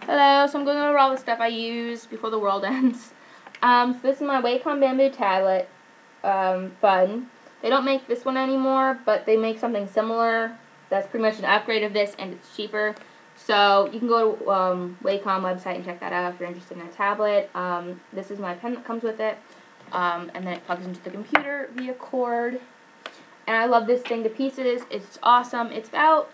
Hello, so I'm going over all the stuff I use before the world ends. So this is my Wacom bamboo tablet, fun. They don't make this one anymore, but they make something similar that's pretty much an upgrade of this, and it's cheaper. So you can go to Wacom website and check that out if you're interested in a tablet. This is my pen that comes with it, and then it plugs into the computer via cord. And I love this thing to pieces. It's awesome. It's about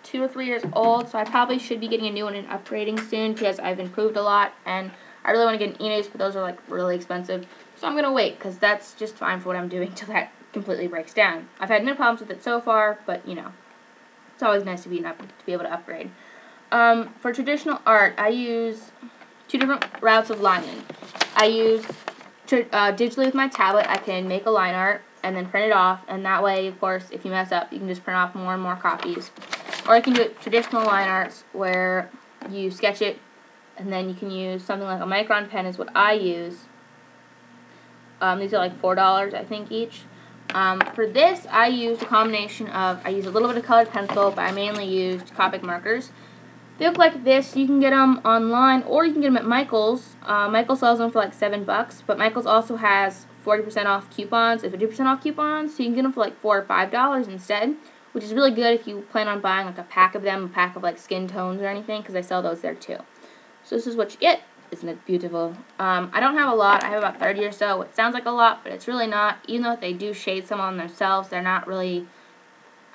2 or 3 years old, so I probably should be getting a new one and upgrading soon because I've improved a lot, and I really want to get an e-mace, but those are like really expensive, so I'm going to wait because that's just fine for what I'm doing till that completely breaks down. I've had no problems with it so far, but you know, it's always nice to be able to upgrade. For traditional art, I use 2 different routes of lining. I use digitally with my tablet. I can make a line art and then print it off, and that way, of course, if you mess up, you can just print off more and more copies. Or you can do it traditional line arts where you sketch it and then you can use something like a micron pen is what I use. These are like $4 I think each. For this I used a combination of, I used a little bit of colored pencil, but I mainly used copic markers. They look like this. You can get them online or you can get them at Michael's. Michael sells them for like $7, but Michael's also has 40% off coupons and 50% off coupons, so you can get them for like $4 or $5 instead, which is really good if you plan on buying like a pack of them, a pack of like skin tones or anything, because I sell those there too. So this is what you get. Isn't it beautiful? I don't have a lot. I have about 30 or so. It sounds like a lot, but it's really not. Even though they do shade some on themselves, they're not really,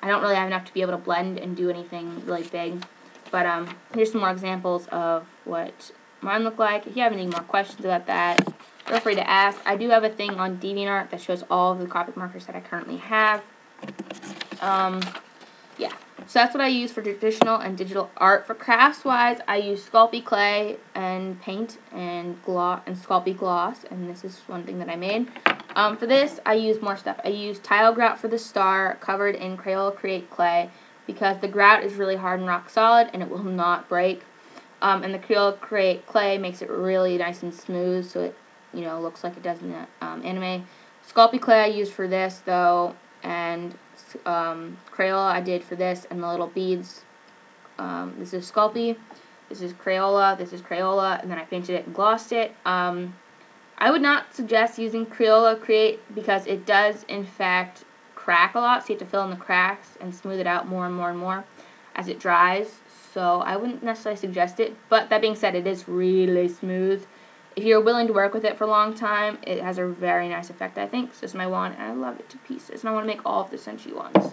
I don't really have enough to be able to blend and do anything really big. But here's some more examples of what mine look like. If you have any more questions about that, feel free to ask. I do have a thing on DeviantArt that shows all of the copic markers that I currently have. Yeah, so that's what I use for traditional and digital art. For crafts-wise, I use Sculpey clay and paint and gloss and Sculpey gloss, and this is one thing that I made. For this, I use more stuff. I use tile grout for the star, covered in Crayola Create clay, because the grout is really hard and rock solid, and it will not break. And the Crayola Create clay makes it really nice and smooth, so it, you know, looks like it does in the anime. Sculpey clay I use for this though, and Crayola I did for this, and the little beads. This is Sculpey, this is Crayola, and then I painted it and glossed it. I would not suggest using Crayola Create because it does in fact crack a lot, so you have to fill in the cracks and smooth it out more and more and more as it dries. So I wouldn't necessarily suggest it, but that being said, it is really smooth. If you're willing to work with it for a long time, it has a very nice effect, I think. So this is my wand, and I love it to pieces. And I want to make all of the Senshi ones.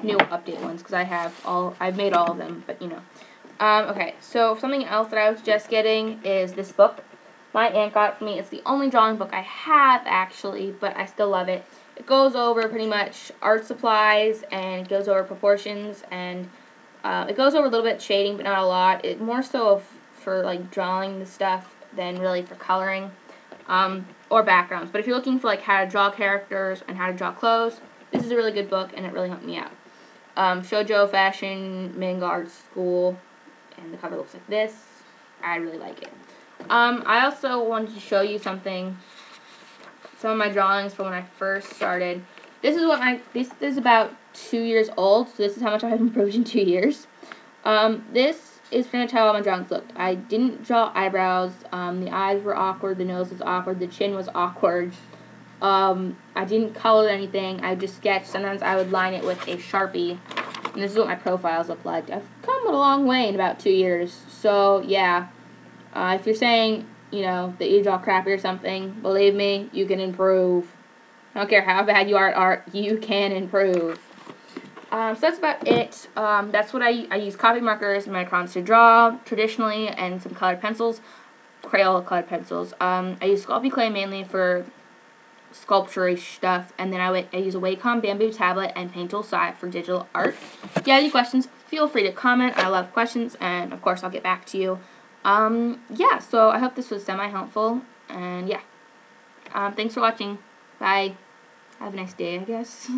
New update ones, because I've made all of them, but you know. Okay, so something else that I was just getting is this book. My aunt got it for me. It's the only drawing book I have, actually, but I still love it. It goes over pretty much art supplies, and it goes over proportions, and it goes over a little bit shading, but not a lot. It more so for like drawing the stuff than really for coloring or backgrounds. But if you're looking for like how to draw characters and how to draw clothes, this is a really good book, and it really helped me out. Shoujo Fashion Manga Art School, and the cover looks like this. I really like it. I also wanted to show you some of my drawings from when I first started. This is about 2 years old, so this is how much I have improved in 2 years. This is pretty much how all my drawings looked. I didn't draw eyebrows. The eyes were awkward. The nose was awkward. The chin was awkward. I didn't color anything. I just sketched. Sometimes I would line it with a Sharpie. And this is what my profiles look like. I've come a long way in about 2 years. So, yeah. If you're saying, you know, that you draw crappy or something, believe me, you can improve. I don't care how bad you are at art, you can improve. So that's about it. That's what I use copic markers and microns to draw traditionally, and some colored pencils, Crayola colored pencils. I use Sculpey clay mainly for sculpture-ish stuff, and then I use a Wacom bamboo tablet and paint tool side for digital art. If you have any questions, feel free to comment. I love questions, and of course I'll get back to you. Yeah, so I hope this was semi-helpful, and yeah. Thanks for watching. Bye. Have a nice day, I guess.